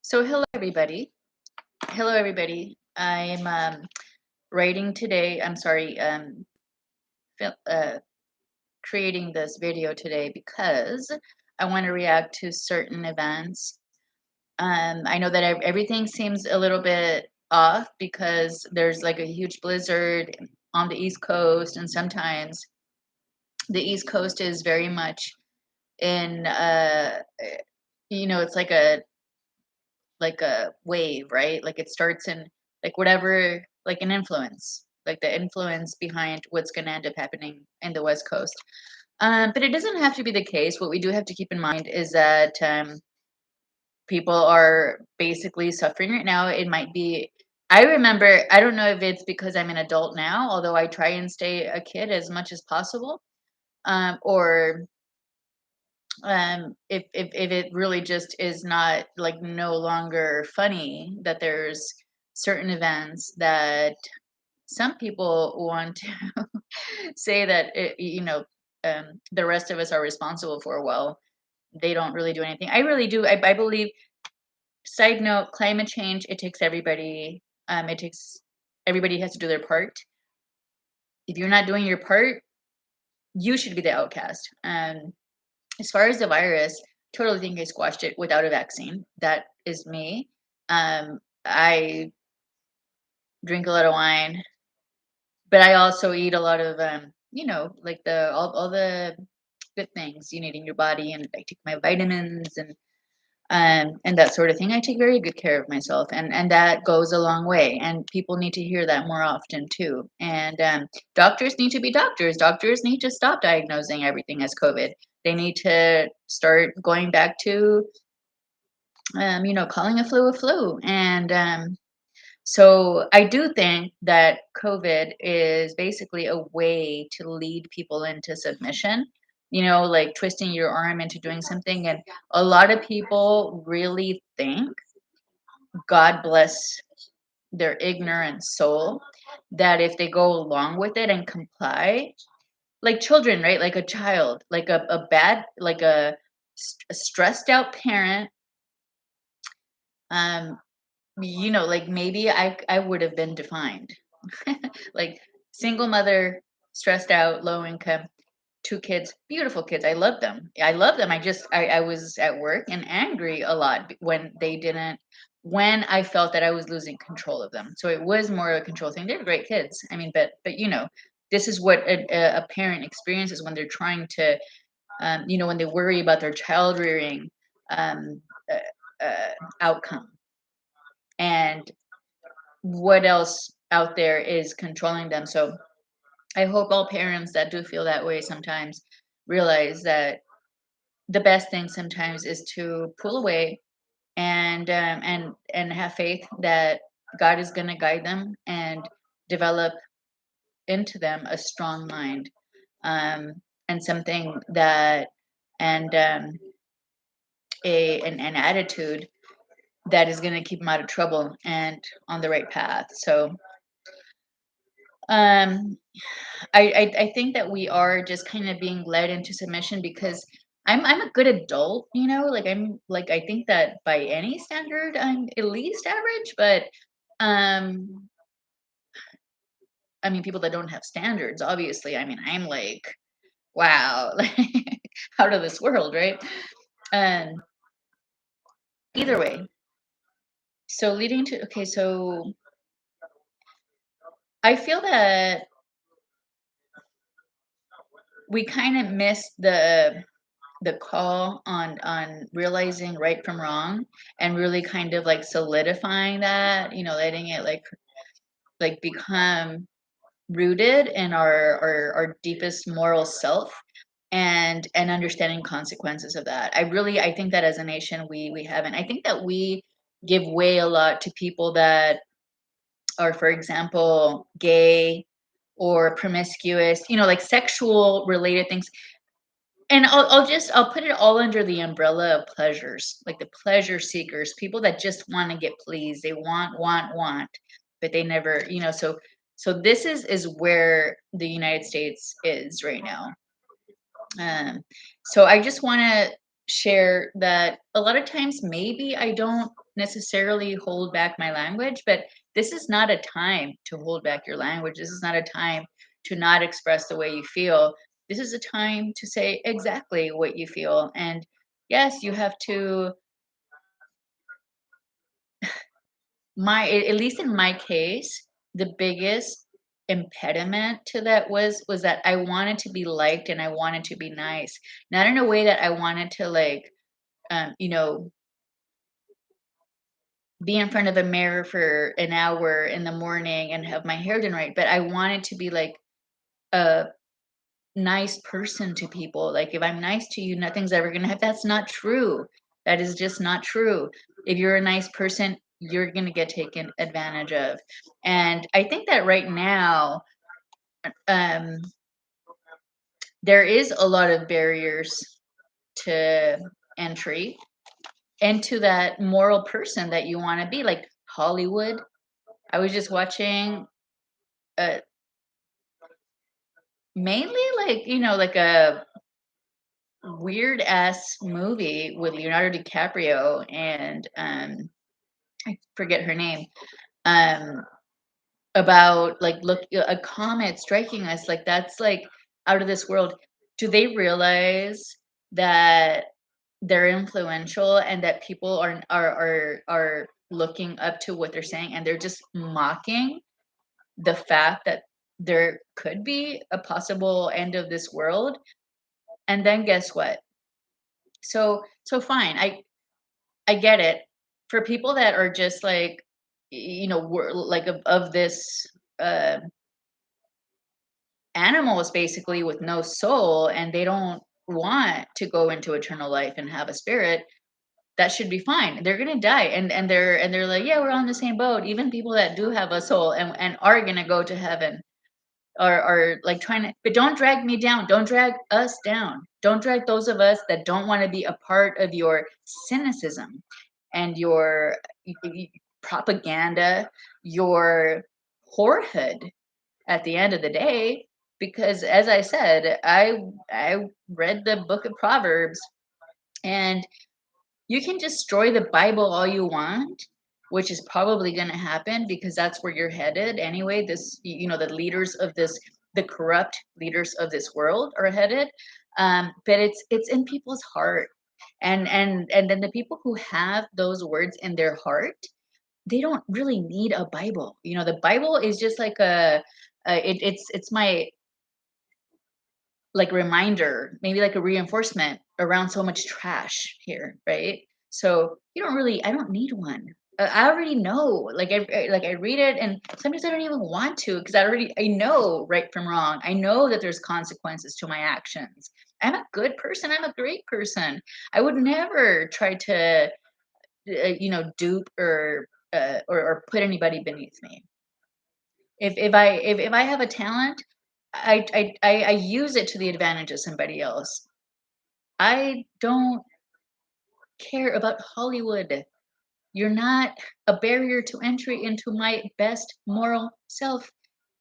So hello everybody. Hello everybody. I'm writing today. I'm sorry. Fil- uh, Creating this video today because I want to react to certain events. I know that everything seems a little bit off because there's like a huge blizzard on the East Coast, and sometimes the East Coast is very much in. It's like a wave, right? Like it starts in like whatever, like an influence, like the influence behind what's going to end up happening in the West Coast. But it doesn't have to be the case. What we do have to keep in mind is that people are basically suffering right now. It might be, I remember, I don't know if it's because I'm an adult now, although I try and stay a kid as much as possible, or if it really just is not like no longer funny that there's certain events that some people want to say that the rest of us are responsible for. Well, they don't really do anything. I really do. I believe, side note, climate change, it takes everybody. It takes everybody has to do their part. If you're not doing your part, you should be the outcast. As far as the virus, totally think I squashed it without a vaccine. That is me. I drink a lot of wine, but I also eat a lot of like the all the good things you need in your body, and I take my vitamins and that sort of thing. I take very good care of myself, and that goes a long way. And people need to hear that more often too. And doctors need to be doctors. Doctors need to stop diagnosing everything as COVID. They need to start going back to calling a flu. And so I do think that COVID is basically a way to lead people into submission, like twisting your arm into doing something. And a lot of people really think, God bless their ignorant soul, that if they go along with it and comply, like children, right? Like a child, like a bad, like a stressed out parent, um, like maybe I would have been defined. Like single mother, stressed out, low income, two kids, beautiful kids. I love them. I love them. I was at work and angry a lot when they didn't, when I felt that I was losing control of them. So it was more of a control thing. They're great kids. I mean, but this is what a parent experiences when they're trying to, when they worry about their child rearing um, outcome, and what else out there is controlling them. So I hope all parents that do feel that way sometimes realize that the best thing sometimes is to pull away and have faith that God is going to guide them and develop into them a strong mind, um, and something that and an attitude that is going to keep them out of trouble and on the right path. So um, I think that we are just kind of being led into submission because I'm a good adult, like I'm like I think that by any standard I'm at least average, but um I mean people that don't have standards, obviously. I mean, I'm like, wow, like out of this world, right? And either way, so leading to, okay, so I feel that we kind of missed the call on realizing right from wrong, and really kind of like solidifying that, letting it like become rooted in our deepest moral self, and understanding consequences of that. I think that as a nation we haven't. I think that we give way a lot to people that are, for example, gay or promiscuous, like sexual related things. And I'll put it all under the umbrella of pleasures, like the pleasure seekers, people that just want to get pleased. They want, but they never, so this is where the United States is right now. Um, so I just want to share that a lot of times maybe I don't necessarily hold back my language, but this is not a time to hold back your language. This is not a time to not express the way you feel. This is a time to say exactly what you feel. And yes, you have to at least in my case, the biggest impediment to that was that I wanted to be liked and I wanted to be nice. Not in a way that I wanted to like you know, be in front of a mirror for an hour in the morning and have my hair done right, but I wanted to be like a nice person to people. Like if I'm nice to you, nothing's ever gonna happen. That's not true. That is just not true. If you're a nice person, you're gonna get taken advantage of. And I think that right now, um, there is a lot of barriers to entry into that moral person that you want to be, like Hollywood. I was just watching a mainly like, like a weird ass movie with Leonardo DiCaprio and I forget her name. Um about like look a comet striking us, like that's like out of this world. Do they realize that they're influential and that people are looking up to what they're saying and they're just mocking the fact that there could be a possible end of this world? And then guess what? So fine, I get it. For people that are just like, we're like of this uh animals basically with no soul, and they don't want to go into eternal life and have a spirit, that should be fine. They're gonna die, and they're like, yeah, we're on the same boat. Even people that do have a soul and are gonna go to heaven are like trying to, but don't drag me down. Don't drag us down. Don't drag those of us that don't want to be a part of your cynicism and your propaganda, your whorehood at the end of the day. Because as I said, I read the book of Proverbs, and you can destroy the Bible all you want, which is probably going to happen because that's where you're headed anyway. The leaders of the corrupt leaders of this world are headed. But it's in people's heart, and then the people who have those words in their heart, they don't really need a Bible. The Bible is just like it's my like reminder, maybe like a reinforcement around so much trash here, right? So I don't need one. I already know. Like I read it, and sometimes I don't even want to because I know right from wrong. I know that there's consequences to my actions. I'm a good person. I'm a great person. I would never try to, dupe or put anybody beneath me. If I have a talent, I use it to the advantage of somebody else. I don't care about Hollywood. You're not a barrier to entry into my best moral self,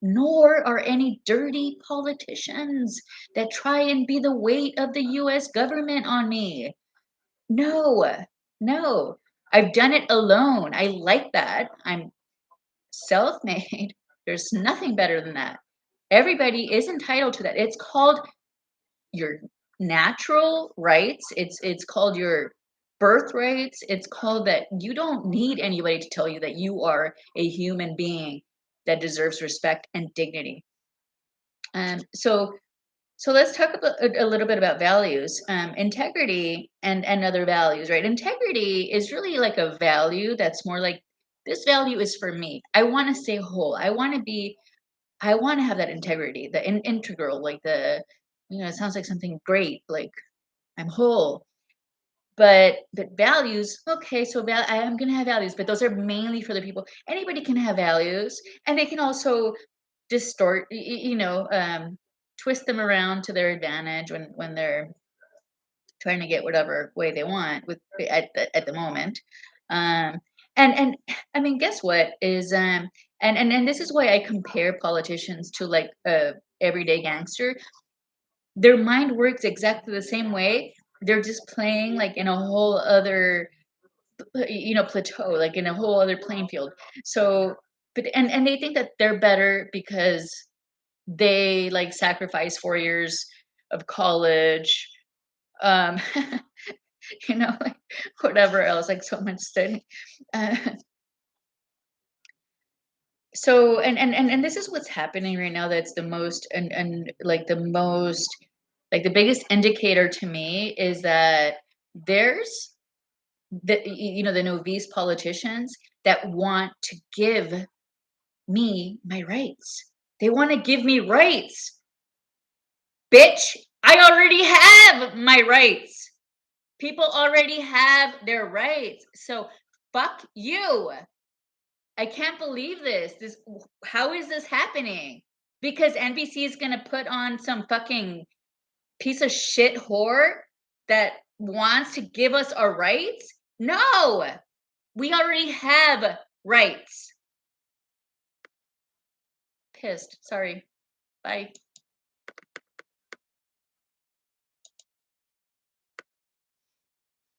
nor are any dirty politicians that try and be the weight of the US government on me. No, no. I've done it alone. I like that. I'm self made. There's nothing better than that. Everybody is entitled to that. It's called your natural rights. It's called your birthrights. It's called that you don't need anybody to tell you that you are a human being that deserves respect and dignity. So let's talk about a little bit about values, integrity and other values, right? Integrity is really like a value that's more like, this value is for me. I want to stay whole. I want to have that integrity, the integral, like it sounds like something great, like I'm whole. But values, okay, so I am gonna have values, but those are mainly for the people. Anybody can have values, and they can also distort, twist them around to their advantage when they're trying to get whatever way they want with at the moment. Um, and I mean, guess what is and this is why I compare politicians to like a everyday gangster. Their mind works exactly the same way. They're just playing like in a whole other plateau, like in a whole other playing field. So, but and they think that they're better because they like sacrifice 4 years of college, um, like whatever else, like so much study. Uh, so and this is what's happening right now. That's the most and like the most like the biggest indicator to me is that there's the novice politicians that want to give me my rights. They want to give me rights. Bitch, I already have my rights. People already have their rights. So fuck you. I can't believe this. How is this happening? Because NBC is going to put on some fucking piece of shit whore that wants to give us our rights? No. We already have rights. Pissed. Sorry. Bye.